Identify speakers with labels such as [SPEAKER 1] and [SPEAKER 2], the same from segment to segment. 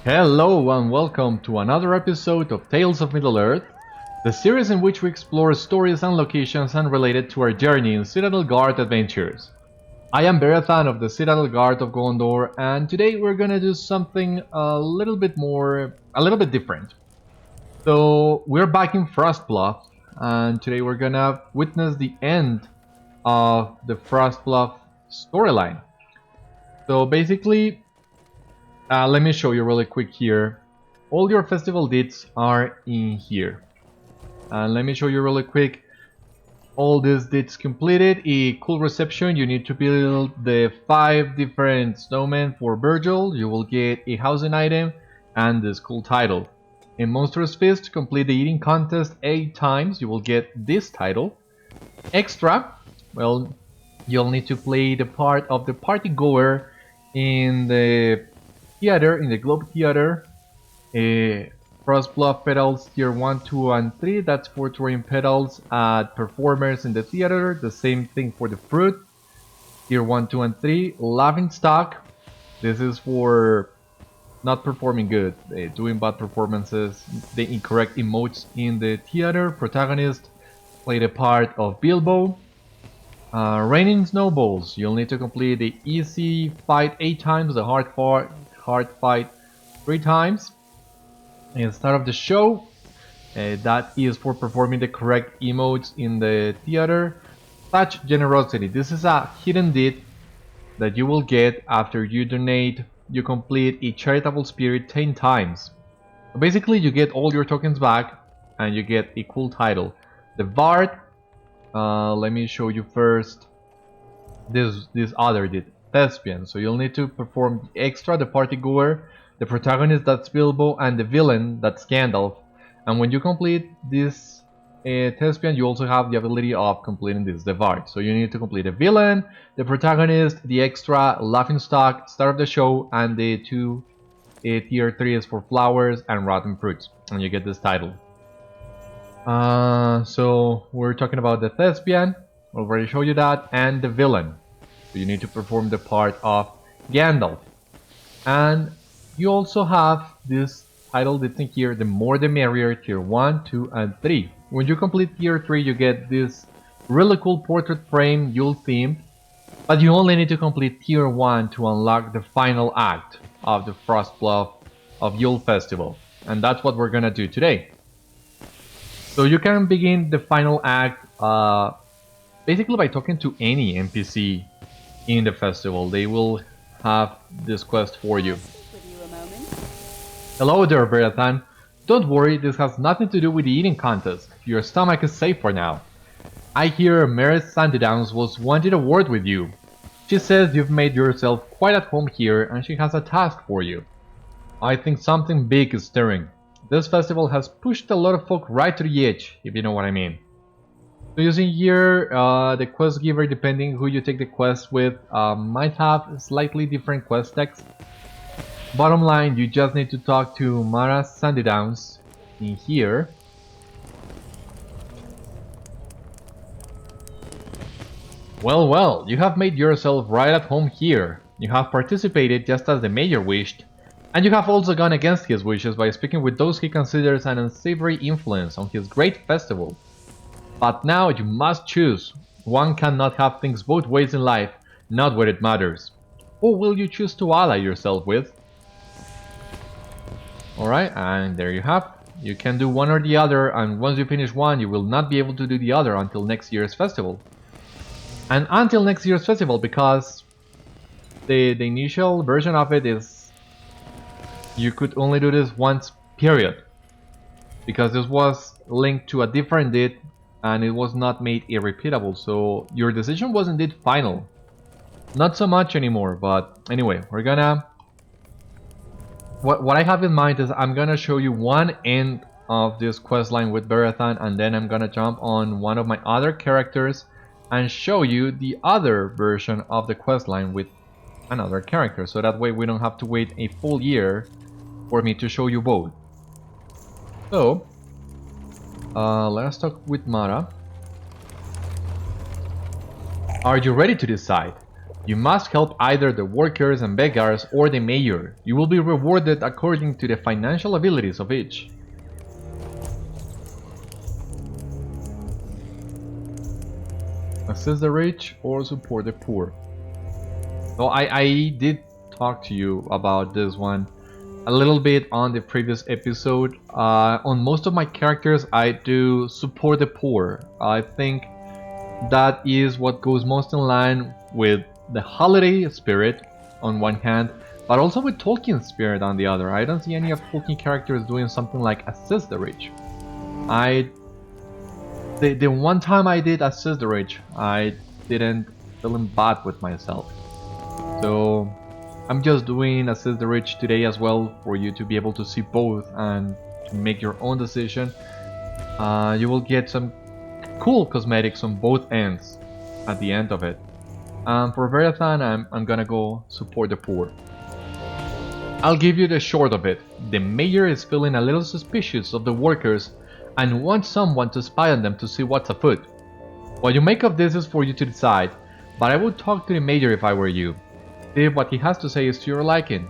[SPEAKER 1] Hello and welcome to another episode of Tales of Middle-earth, the series in which we explore stories and locations unrelated to our journey in Citadel Guard Adventures. I am Beriathan of the Citadel Guard of Gondor, and today we're gonna do something a little bit different. So we're back in Frostbluff, and today we're gonna witness the end of the Frostbluff storyline. So basically, let me show you really quick here. All your festival deeds are in here. And let me show you really quick. All these deeds completed. A cool reception. You need to build the 5 different snowmen for Virgil. You will get a housing item and this cool title. In Monstrous Feast, complete the eating contest 8 times. You will get this title. Extra. Well, you'll need to play the part of the party goer in the theater, in the Globe Theater. Frostbluff pedals tier 1, 2, and 3. That's for touring pedals at performers in the theater. The same thing for the fruit. Tier 1, 2, and 3. Laughing stock. This is for not performing good, doing bad performances, the incorrect emotes in the theater. Protagonist play the part of Bilbo. Raining snowballs. You'll need to complete the easy fight 8 times, the hard fight 3 times. And start of the show, that is for performing the correct emotes in the theater. Such generosity. This is a hidden deed that you will get after you complete a charitable spirit 10 times. So basically you get all your tokens back and you get a cool title. The Bard, let me show you first this other deed. Thespian. So you'll need to perform the extra, the party goer, the protagonist, that's Bilbo, and the villain, that's Gandalf. And when you complete this Thespian, you also have the ability of completing this, the Bard. So you need to complete the villain, the protagonist, the extra, laughing stock, start of the show, and the 2 tier 3 is for flowers and rotten fruits, and you get this title. So we're talking about the Thespian, already showed you that, and the villain. So you need to perform the part of Gandalf. And you also have this title that's in here, the More the Merrier, tier 1, 2, and 3. When you complete tier 3, you get this really cool portrait frame, Yule theme. But you only need to complete tier 1 to unlock the final act of the Frostbluff of Yule Festival. And that's what we're gonna do today. So you can begin the final act basically by talking to any NPC in the festival. They will have this quest for you. Hello there, Beriathan. Don't worry, this has nothing to do with the eating contest. Your stomach is safe for now. I hear Mary Sandydowns was wanting a word with you. She says you've made yourself quite at home here and she has a task for you. I think something big is stirring. This festival has pushed a lot of folk right to the edge, if you know what I mean. So using here, the quest giver, depending who you take the quest with, might have slightly different quest text. Bottom line, you just need to talk to Mara Sandydowns in here. Well, you have made yourself right at home here. You have participated just as the mayor wished. And you have also gone against his wishes by speaking with those he considers an unsavory influence on his great festival. But now you must choose. One cannot have things both ways in life, not where it matters. Who will you choose to ally yourself with? Alright, and there you have. You can do one or the other, and once you finish one, you will not be able to do the other until next year's festival. And until next year's festival, because the initial version of it is you could only do this once, period. Because this was linked to a different deed and it was not made irrepeatable, so your decision was indeed final. Not so much anymore, but anyway, we're gonna... What I have in mind is I'm gonna show you one end of this questline with Beriathan, and then I'm gonna jump on one of my other characters and show you the other version of the questline with another character, so that way we don't have to wait a full year for me to show you both. So, let's talk with Mara. Are you ready to decide? You must help either the workers and beggars or the mayor. You will be rewarded according to the financial abilities of each. Assist the rich or support the poor. So I did talk to you about this one a little bit on the previous episode. On most of my characters I do support the poor. I think that is what goes most in line with the holiday spirit on one hand, but also with Tolkien's spirit on the other. I don't see any of Tolkien characters doing something like assist the rich. The one time I did assist the rich, I didn't feel bad with myself. So I'm just doing assist the rich today as well for you to be able to see both and to make your own decision. You will get some cool cosmetics on both ends at the end of it. For Beriathan, I'm gonna go support the poor. I'll give you the short of it. The mayor is feeling a little suspicious of the workers and wants someone to spy on them to see what's afoot. What you make of this is for you to decide, but I would talk to the mayor if I were you. See if what he has to say is to your liking.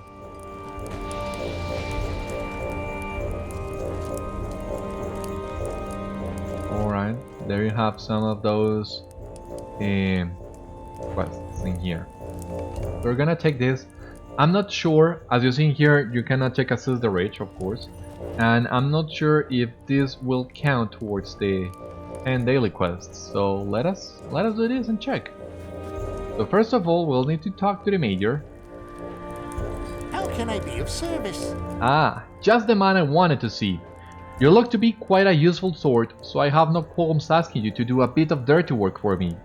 [SPEAKER 1] Alright, there you have some of those quests in here. We're gonna take this. I'm not sure, as you see here, you cannot take assist the rich, of course, and I'm not sure if this will count towards the 10 daily quests. So let us do this and check. So first of all, we'll need to talk to the mayor.
[SPEAKER 2] How can I be of service?
[SPEAKER 1] Ah, just the man I wanted to see. You look to be quite a useful sort, so I have no qualms asking you to do a bit of dirty work for me.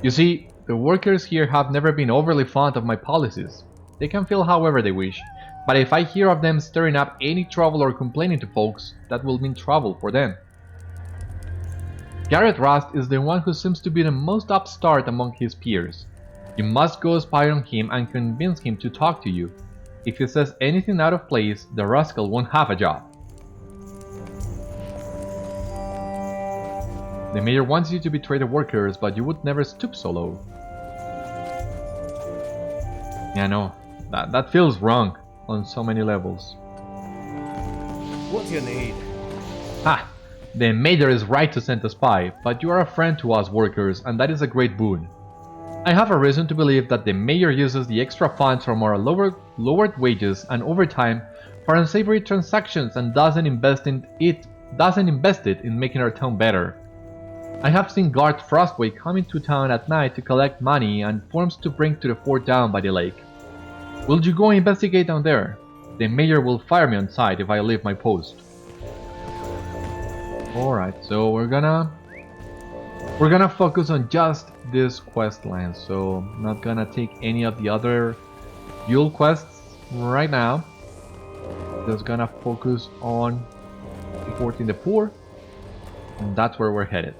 [SPEAKER 1] You see, the workers here have never been overly fond of my policies. They can feel however they wish, but if I hear of them stirring up any trouble or complaining to folks, that will mean trouble for them. Garrett Rust is the one who seems to be the most upstart among his peers. You must go spy on him and convince him to talk to you. If he says anything out of place, the rascal won't have a job. The mayor wants you to betray the workers, but you would never stoop so low. Yeah, no, that feels wrong on so many levels.
[SPEAKER 2] What do you need?
[SPEAKER 1] Ha! The mayor is right to send a spy, but you are a friend to us workers, and that is a great boon. I have a reason to believe that the mayor uses the extra funds from our lowered wages and overtime for unsavory transactions and doesn't invest it in making our town better. I have seen Guard Frostbluff coming to town at night to collect money and forms to bring to the fort down by the lake. Will you go investigate down there? The mayor will fire me on sight if I leave my post. Alright, so we're gonna focus on just this quest line, so I'm not gonna take any of the other Yule quests right now. Just gonna focus on supporting the poor, and that's where we're headed.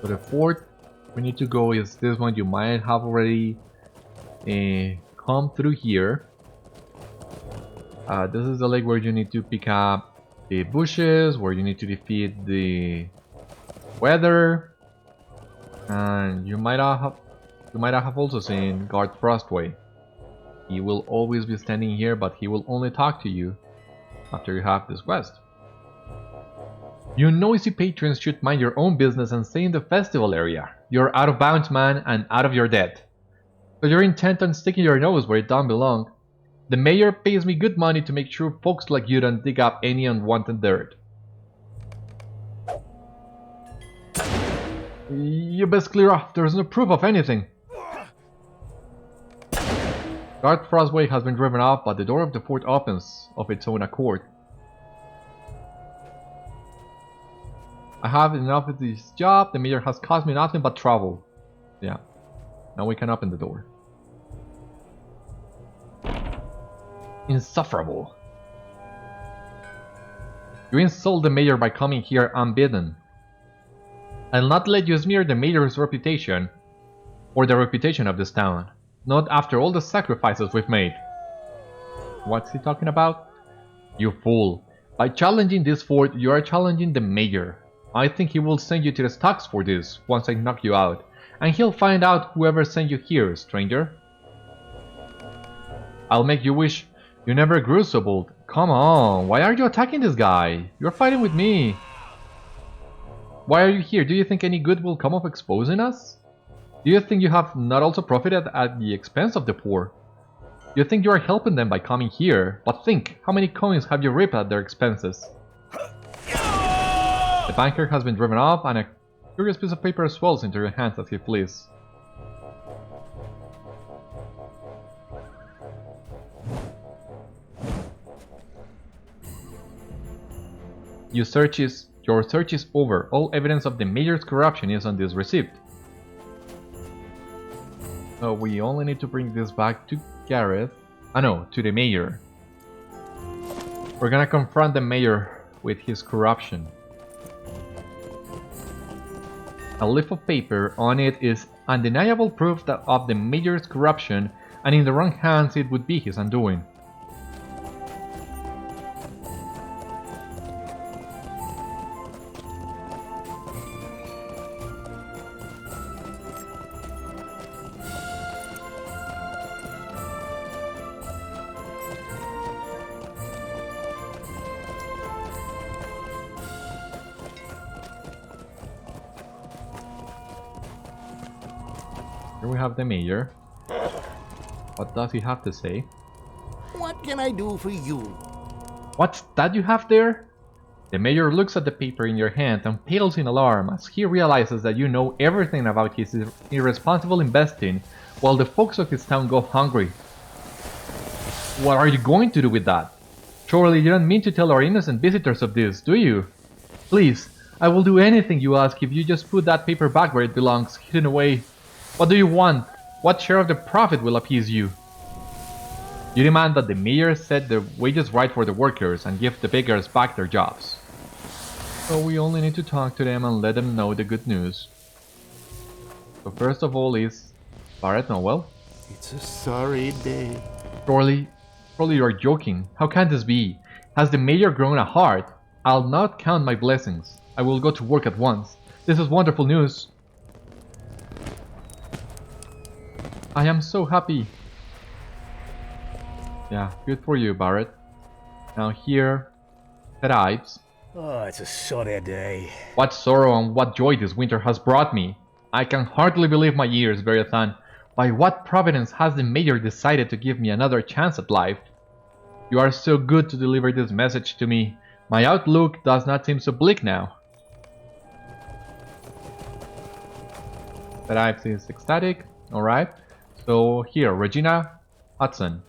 [SPEAKER 1] So the fort we need to go is this one. You might have already come through here. This is the lake where you need to pick up the bushes, where you need to defeat the weather, and you might have also seen Guard Frostway. He will always be standing here, but he will only talk to you after you have this quest. You noisy patrons should mind your own business and stay in the festival area. You're out of bounds, man, and out of your debt. So you're intent on sticking your nose where it don't belong. The mayor pays me good money to make sure folks like you don't dig up any unwanted dirt. You best clear off, there's no proof of anything. Guard Frostway has been driven off, but the door of the fort opens of its own accord. I have enough of this job. The mayor has caused me nothing but trouble. Yeah. Now we can open the door. Insufferable. You insult the mayor by coming here unbidden. I'll not let you smear the mayor's reputation or the reputation of this town. Not after all the sacrifices we've made. What's he talking about? You fool. By challenging this fort, you are challenging the mayor. I think he will send you to the stocks for this, once I knock you out. And he'll find out whoever sent you here, stranger. I'll make you wish you never grew so bold. Come on, why are you attacking this guy? You're fighting with me. Why are you here? Do you think any good will come of exposing us? Do you think you have not also profited at the expense of the poor? You think you are helping them by coming here, but think, how many coins have you reaped at their expenses? The banker has been driven off and a curious piece of paper swells into your hands as he flees. Your search is over. All evidence of the mayor's corruption is on this receipt. So we only need to bring this back to Gareth. To the mayor. We're gonna confront the mayor with his corruption. A leaf of paper, on it is undeniable proof of the mayor's corruption, and in the wrong hands it would be his undoing. Here we have the mayor. What does he have to say?
[SPEAKER 2] What can I do for you?
[SPEAKER 1] What's that you have there? The mayor looks at the paper in your hand and pales in alarm as he realizes that you know everything about his irresponsible investing while the folks of his town go hungry. What are you going to do with that? Surely you don't mean to tell our innocent visitors of this, do you? Please, I will do anything you ask if you just put that paper back where it belongs, hidden away. What do you want? What share of the profit will appease you? You demand that the mayor set the wages right for the workers and give the beggars back their jobs. So we only need to talk to them and let them know the good news. So first of all is Barrett Noel.
[SPEAKER 2] It's a sorry day.
[SPEAKER 1] Surely you are joking. How can this be? Has the mayor grown a heart? I'll not count my blessings. I will go to work at once. This is wonderful news. I am so happy. Yeah, good for you, Barrett. Now here, Ives.
[SPEAKER 3] Oh, it's a sorry day.
[SPEAKER 1] What sorrow and what joy this winter has brought me. I can hardly believe my ears, Beriathan. By what providence has the mayor decided to give me another chance at life? You are so good to deliver this message to me. My outlook does not seem so bleak now. Ives is ecstatic. Alright. So here, Regina Judson.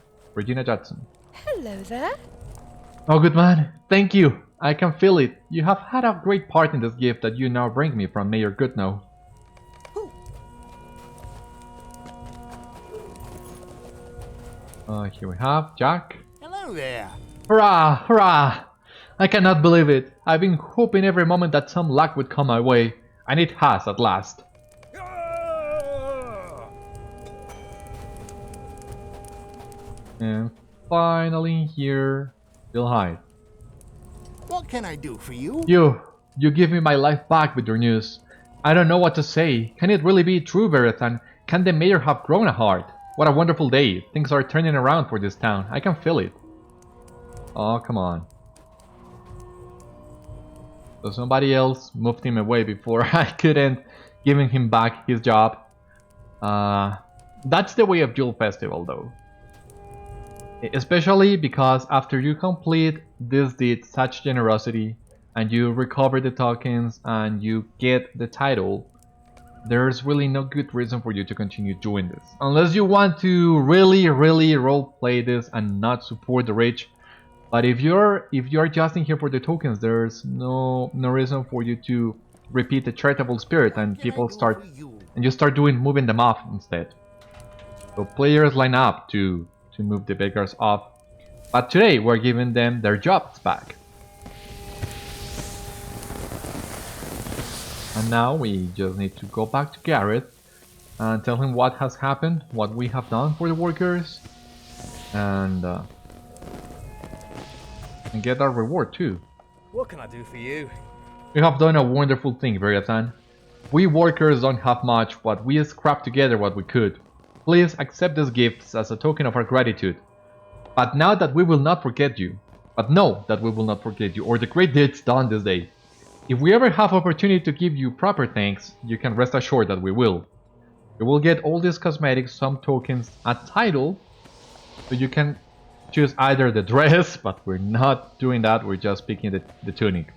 [SPEAKER 4] Hello there.
[SPEAKER 1] Oh, good man. Thank you. I can feel it. You have had a great part in this gift that you now bring me from Mayor Goodnow. Here we have Jack.
[SPEAKER 2] Hello there.
[SPEAKER 1] Hurrah! Hurrah! I cannot believe it. I've been hoping every moment that some luck would come my way, and it has at last. And finally here, Bill Hyde.
[SPEAKER 2] What can I do for you?
[SPEAKER 1] You give me my life back with your news. I don't know what to say. Can it really be true, Beriathan? Can the mayor have grown a heart? What a wonderful day. Things are turning around for this town. I can feel it. Oh, come on. So somebody else moved him away before I couldn't giving him back his job. That's the way of Jewel Festival, though. Especially because after you complete this deed, such generosity, and you recover the tokens and you get the title, there's really no good reason for you to continue doing this. Unless you want to really roleplay this and not support the rich. But if you're just in here for the tokens, there's no reason for you to repeat the charitable spirit and people start and you start moving them off instead. So players line up to move the beggars off. But today we're giving them their jobs back. And now we just need to go back to Gareth and tell him what has happened, what we have done for the workers, and get our reward too.
[SPEAKER 3] What can I do for you?
[SPEAKER 1] You have done a wonderful thing, Beriathan. We workers don't have much, but we scrapped together what we could. Please accept these gifts as a token of our gratitude. But know that we will not forget you, or the great deeds done this day. If we ever have opportunity to give you proper thanks, you can rest assured that we will. You will get all these cosmetics, some tokens, a title, so you can choose either the dress, but we're not doing that, we're just picking the tunic.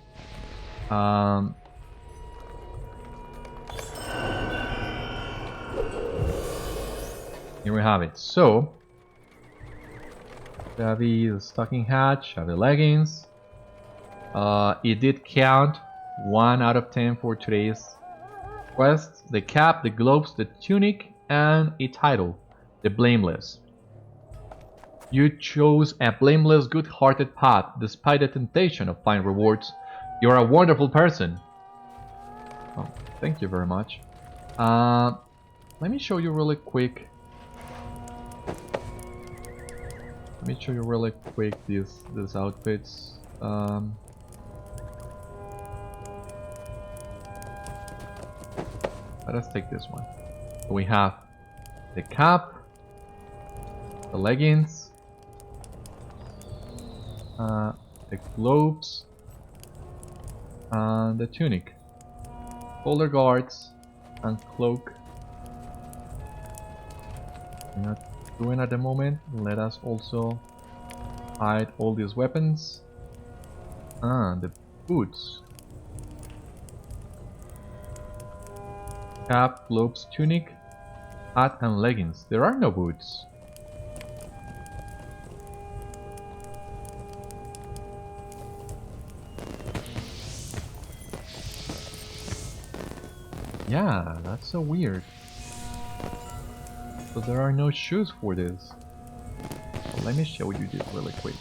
[SPEAKER 1] Here we have it. So, Shabby the stocking hat, Shabby leggings. It did count 1 out of 10 for today's quest. The cap, the gloves, the tunic, and a title, the blameless. You chose a blameless, good-hearted path despite the temptation of fine rewards. You're a wonderful person. Oh, thank you very much. Let me show you really quick. These outfits. Let us take this one. So we have the cap, the leggings, the gloves, and the tunic, shoulder guards, and cloak. We're not doing at the moment. Let us also hide all these weapons. The boots. Cap, gloves, tunic, hat, and leggings. There are no boots. Yeah, that's so weird. So there are no shoes for this. So let me show you this really quick.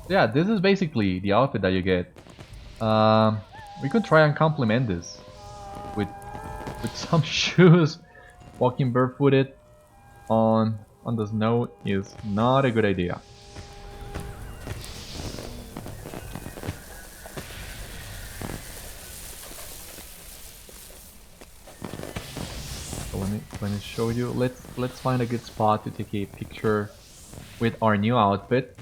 [SPEAKER 1] Yeah, this is basically the outfit that you get. We could try and complement this with some shoes. Walking barefooted on the snow is not a good idea. So let me show you. Let's find a good spot to take a picture with our new outfit.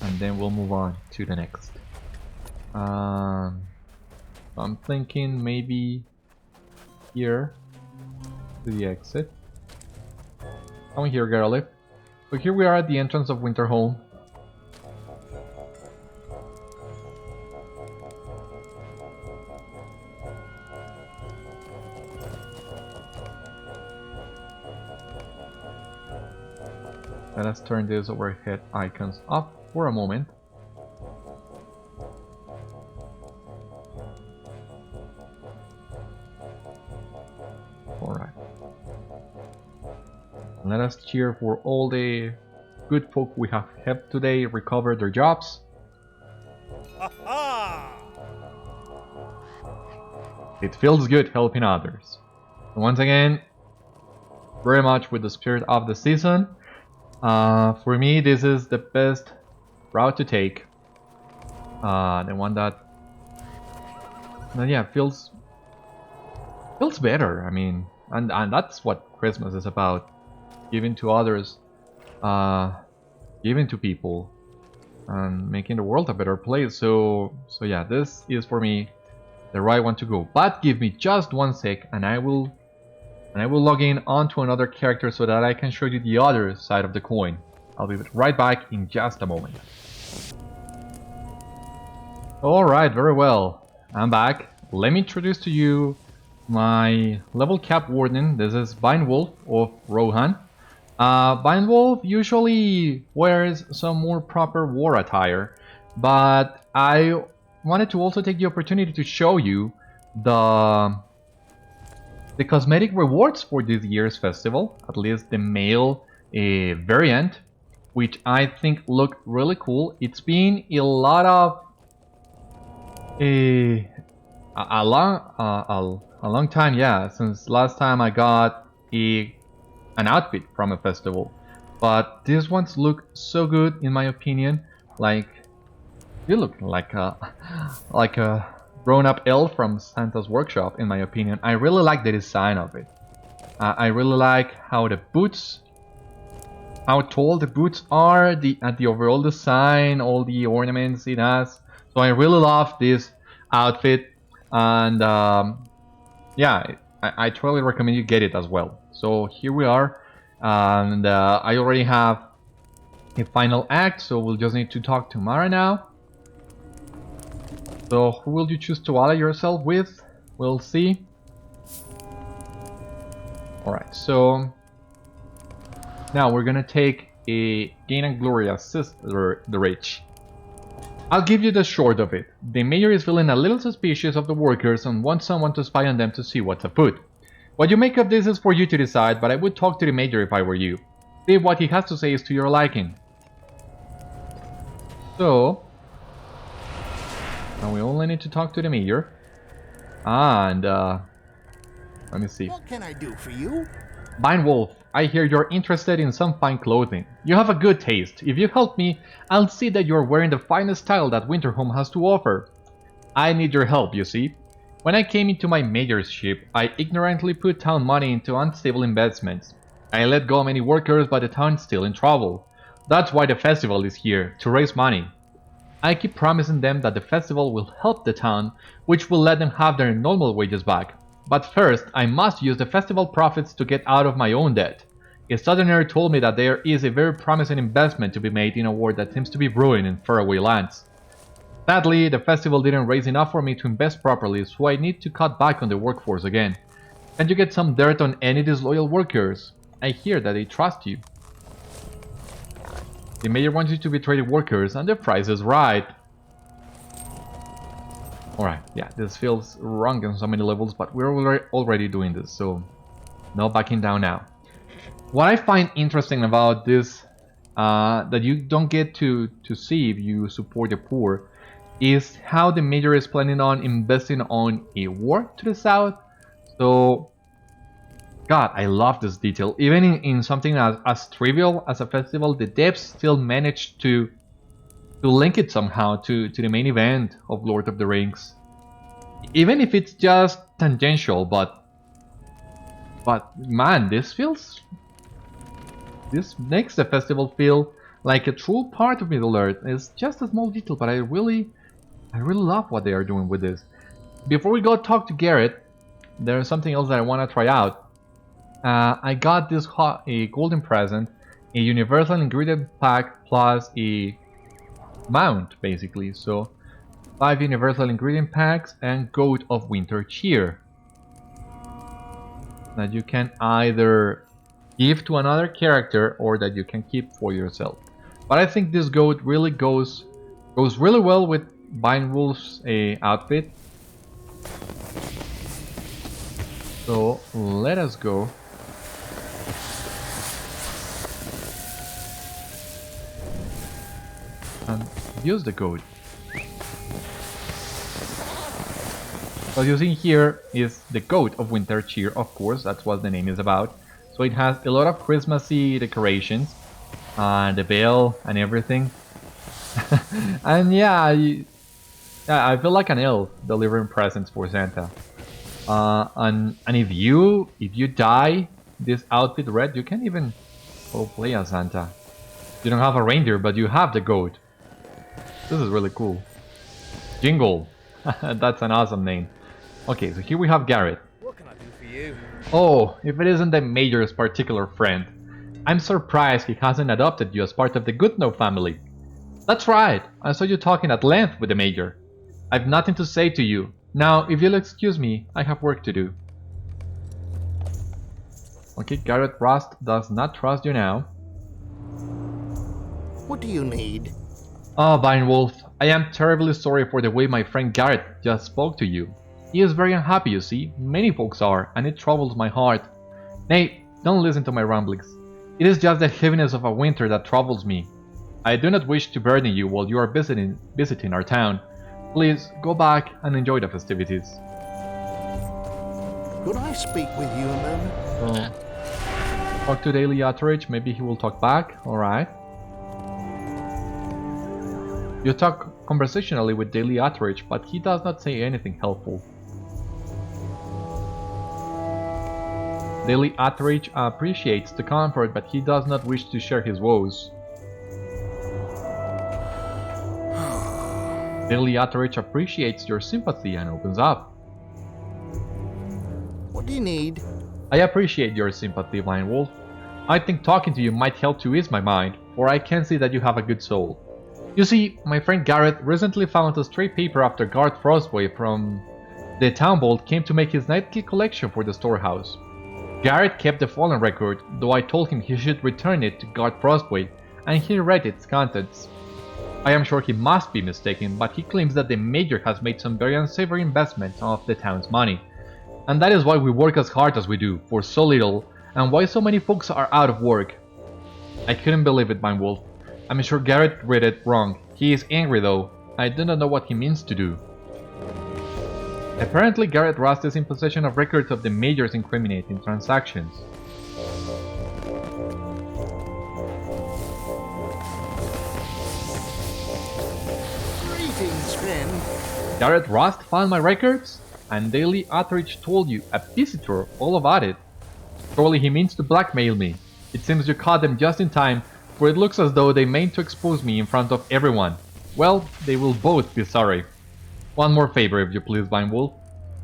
[SPEAKER 1] And then we'll move on to the next. I'm thinking maybe here to the exit. Come here, Garlic. So here we are at the entrance of Winterhome. Let us turn these overhead icons up for a moment. Alright. Let us cheer for all the good folk we have helped today recover their jobs. It feels good helping others. And once again, very much with the spirit of the season. For me, this is the best route to take. The one that yeah, feels better. I mean, and that's what Christmas is about: giving to others, giving to people, and making the world a better place. So yeah, this is for me the right one to go. But give me just 1 sec, and I will log in onto another character so that I can show you the other side of the coin. I'll be right back in just a moment. Alright, very well. I'm back. Let me introduce to you my level cap warden. This is Bindwolf of Rohan. Bindwolf usually wears some more proper war attire, but I wanted to also take the opportunity to show you the cosmetic rewards for this year's festival, at least the male variant, which I think looked really cool. It's been a lot A long time, yeah, since last time I got an outfit from a festival. But these ones look so good in my opinion. Like, you look like a grown-up elf from Santa's workshop in my opinion. I really like the design of it. I really like how the boots, how tall the boots are, the overall design, all the ornaments it has. So I really love this outfit, and yeah, I totally recommend you get it as well. So here we are, and I already have a final act, so we'll just need to talk to Mara now. So who will you choose to ally yourself with? We'll see. Alright, so now we're gonna take a Gain and Glory assist the Rich. I'll give you the short of it. The mayor is feeling a little suspicious of the workers and wants someone to spy on them to see what's afoot. What you make of this is for you to decide, but I would talk to the mayor if I were you. See if what he has to say is to your liking. So, now we only need to talk to the mayor. And, let me see.
[SPEAKER 2] What can I do for you?
[SPEAKER 1] Wolf, I hear you're interested in some fine clothing. You have a good taste. If you help me, I'll see that you're wearing the finest style that Winterhome has to offer. I need your help, you see. When I came into my mayor's ship, I ignorantly put town money into unstable investments. I let go many workers, but the town's still in trouble. That's why the festival is here, to raise money. I keep promising them that the festival will help the town, which will let them have their normal wages back. But first, I must use the festival profits to get out of my own debt. A southerner told me that there is a very promising investment to be made in a war that seems to be brewing in faraway lands. Sadly, the festival didn't raise enough for me to invest properly, so I need to cut back on the workforce again. Can you get some dirt on any disloyal workers? I hear that they trust you. The mayor wants you to betray the workers, and the price is right. Alright, yeah, this feels wrong on so many levels, but we're already doing this, so no backing down now. What I find interesting about this, that you don't get to see if you support the poor, is how the mayor is planning on investing on a war to the south. So, God, I love this detail. Even in something as trivial as a festival, the devs still managed to link it somehow to the main event of Lord of the Rings. Even if it's just tangential, but man, this makes the festival feel like a true part of Middle-earth. It's just a small detail, but I really love what they are doing with this. Before we go talk to Garrett, there's something else that I want to try out. I got this a golden present, a universal ingredient pack plus a mount, basically. So 5 universal ingredient packs and Goat of Winter Cheer that you can either give to another character or that you can keep for yourself. But I think this goat really goes really well with Wolf's outfit. So let us go. And use the goat. What you see here is the Goat of Winter Cheer, of course, that's what the name is about. So it has a lot of Christmassy decorations, the bell and everything. And yeah, I feel like an elf delivering presents for Santa. And if you dye this outfit red, you can even play as Santa. You don't have a reindeer, but you have the goat. This is really cool. Jingle. That's an awesome name. Okay, so here we have Garrett.
[SPEAKER 3] What can I do for you?
[SPEAKER 1] Oh, if it isn't the mayor's particular friend. I'm surprised he hasn't adopted you as part of the Goodnow family. That's right, I saw you talking at length with the mayor. I've nothing to say to you. Now, if you'll excuse me, I have work to do. Okay, Garrett Rust does not trust you now.
[SPEAKER 2] What do you need?
[SPEAKER 1] Oh, Wolf, I am terribly sorry for the way my friend Garrett just spoke to you. He is very unhappy, you see. Many folks are, and it troubles my heart. Nay, don't listen to my ramblings. It is just the heaviness of a winter that troubles me. I do not wish to burden you while you are visiting our town. Please go back and enjoy the festivities.
[SPEAKER 2] Could I speak with you a moment?
[SPEAKER 1] So, talk to Daily Utterage, maybe he will talk back, alright. You talk conversationally with Daily Utterage, but he does not say anything helpful. Daily Utterage appreciates the comfort, but he does not wish to share his woes. Daily Utterage appreciates your sympathy and opens up.
[SPEAKER 2] What do you need?
[SPEAKER 1] I appreciate your sympathy, Vine Wolf. I think talking to you might help to ease my mind, for I can see that you have a good soul. You see, my friend Garrett recently found a stray paper after Guard Frostbluff from the town vault came to make his nightly collection for the storehouse. Garrett kept the fallen record, though I told him he should return it to Guard Frostbluff, and he read its contents. I am sure he must be mistaken, but he claims that the Major has made some very unsavory investments of the town's money. And that is why we work as hard as we do, for so little, and why so many folks are out of work. I couldn't believe it, Vine Wolf. I'm sure Garrett read it wrong. He is angry though. I do not know what he means to do. Apparently Garrett Rust is in possession of records of the Major's incriminating transactions.
[SPEAKER 2] Greetings, friend.
[SPEAKER 1] Garrett Rust found my records? And Daily Utterage told you, a visitor, all about it. Surely he means to blackmail me. It seems you caught them just in time, for it looks as though they meant to expose me in front of everyone. Well, they will both be sorry. One more favor, if you please, Vine Wolf.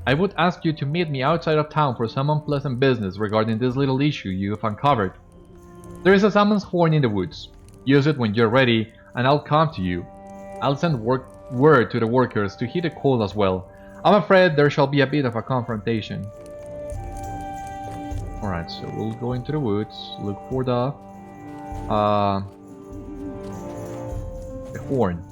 [SPEAKER 1] I would ask you to meet me outside of town for some unpleasant business regarding this little issue you have uncovered. There is a salmon's horn in the woods. Use it when you're ready, and I'll come to you. I'll send word to the workers to heed the call as well. I'm afraid there shall be a bit of a confrontation. Alright, so we'll go into the woods, look for the horn.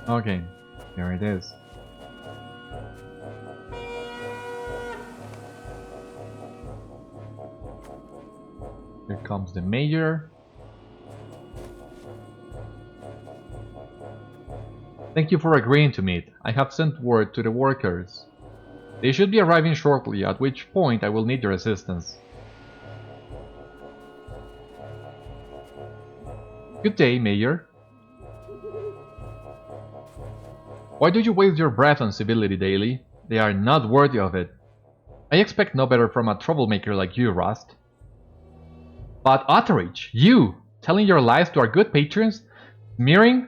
[SPEAKER 1] Okay, there it is. Here comes the Major. Thank you for agreeing to meet. I have sent word to the workers. They should be arriving shortly, at which point I will need your assistance. Good day, Major. Why do you waste your breath on civility, Daily? They are not worthy of it. I expect no better from a troublemaker like you, Rust. But Utterage, you, telling your lies to our good patrons, smearing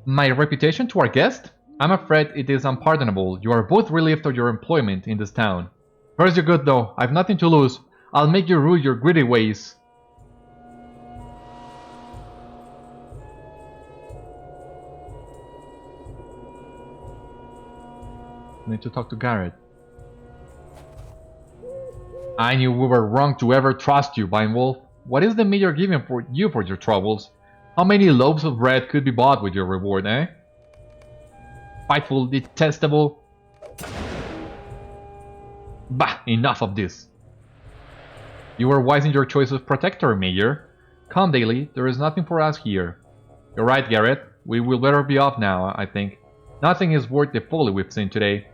[SPEAKER 1] my reputation to our guest? I'm afraid it is unpardonable. You are both relieved of your employment in this town. Where's your good though? I've nothing to lose. I'll make you rue your greedy ways. I need to talk to Garrett. I knew we were wrong to ever trust you, Vine Wolf. What is the Major giving for you for your troubles? How many loaves of bread could be bought with your reward, eh? Spiteful, detestable. Bah, enough of this. You were wise in your choice of protector, Major. Come, Daily, there is nothing for us here. You're right, Garrett. We will better be off now, I think. Nothing is worth the folly we've seen today.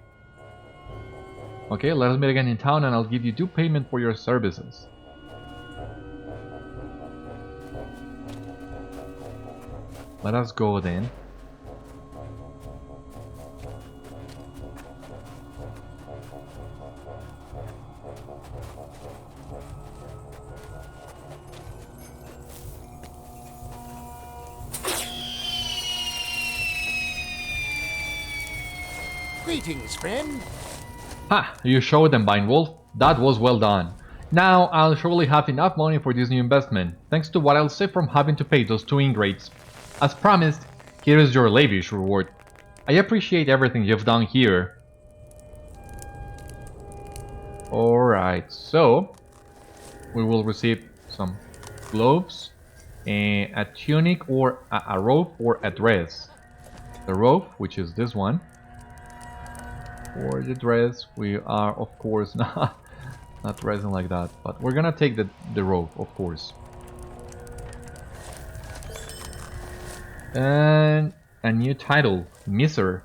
[SPEAKER 1] Okay, let us meet again in town and I'll give you due payment for your services. Let us go then.
[SPEAKER 2] Greetings, friend.
[SPEAKER 1] Ha! You showed them, Vine Wolf. That was well done. Now I'll surely have enough money for this new investment, thanks to what I'll save from having to pay those two ingrates. As promised, here is your lavish reward. I appreciate everything you've done here. Alright, so we will receive some gloves, a tunic or a robe or a dress. The robe, which is this one, For the dress, we are of course not dressing like that, but we're gonna take the robe, of course. And a new title, Miser.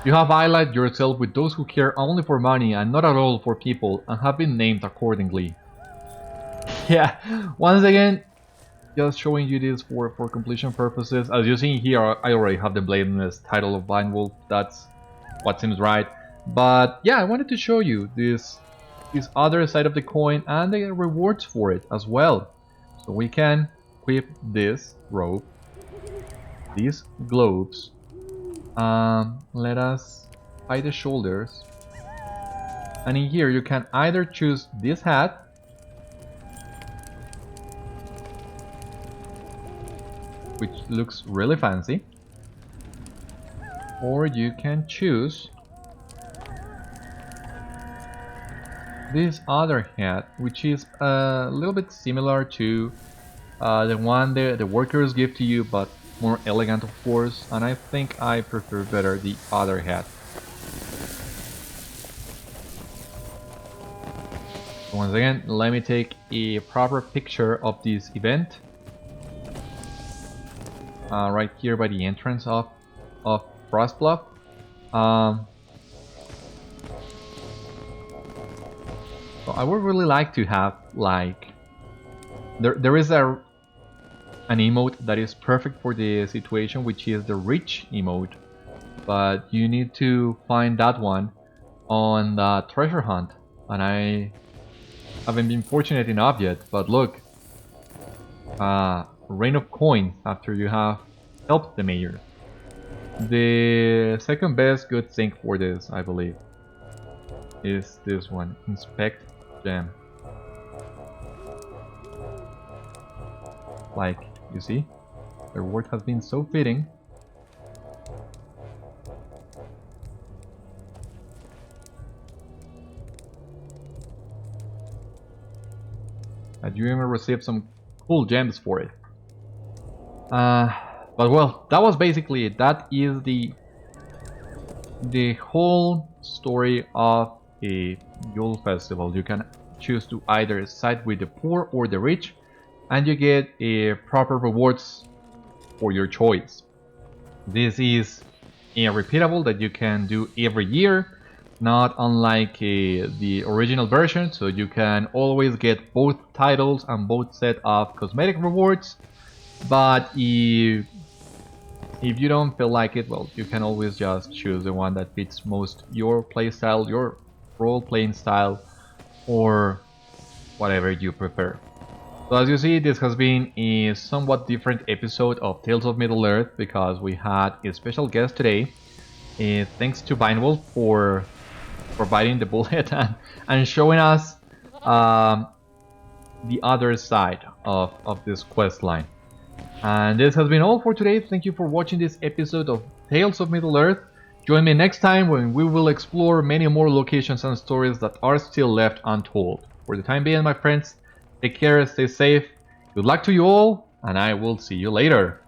[SPEAKER 1] You have allied yourself with those who care only for money and not at all for people, and have been named accordingly. Yeah, once again, just showing you this for completion purposes. As you see here, I already have the blameless title of Blind Wolf. That's what seems right. But yeah, I wanted to show you this other side of the coin and the rewards for it as well. So we can equip this robe, these globes. Let us hide the shoulders. And in here you can either choose this hat, which looks really fancy, or you can choose this other hat, which is a little bit similar to the one the workers give to you, but more elegant, of course, and I think I prefer better the other hat. Once again, let me take a proper picture of this event. Right here by the entrance of Frostbluff. So I would really like to have, like, there is an emote that is perfect for the situation, which is the rich emote, but you need to find that one on the treasure hunt, and I haven't been fortunate enough yet. But look, rain of coins after you have helped the mayor. The second best good thing for this, I believe, is this one, Inspect Gem. Like, you see, the reward has been so fitting. That you even received some cool gems for it. But well, that was basically it. That is the whole story of a Yule festival. You can choose to either side with the poor or the rich, and you get a proper rewards for your choice. This is a repeatable that you can do every year, not unlike the original version, so you can always get both titles and both set of cosmetic rewards. But if you don't feel like it, well, you can always just choose the one that fits most your playstyle, your role-playing style, or whatever you prefer. So as you see, this has been a somewhat different episode of Tales of Middle-earth because we had a special guest today. Thanks to Bindwolf for providing the bullet and showing us the other side of this quest line. And this has been all for today. Thank you for watching this episode of Tales of Middle-earth. Join me next time when we will explore many more locations and stories that are still left untold. For the time being, my friends, take care, stay safe, good luck to you all, and I will see you later.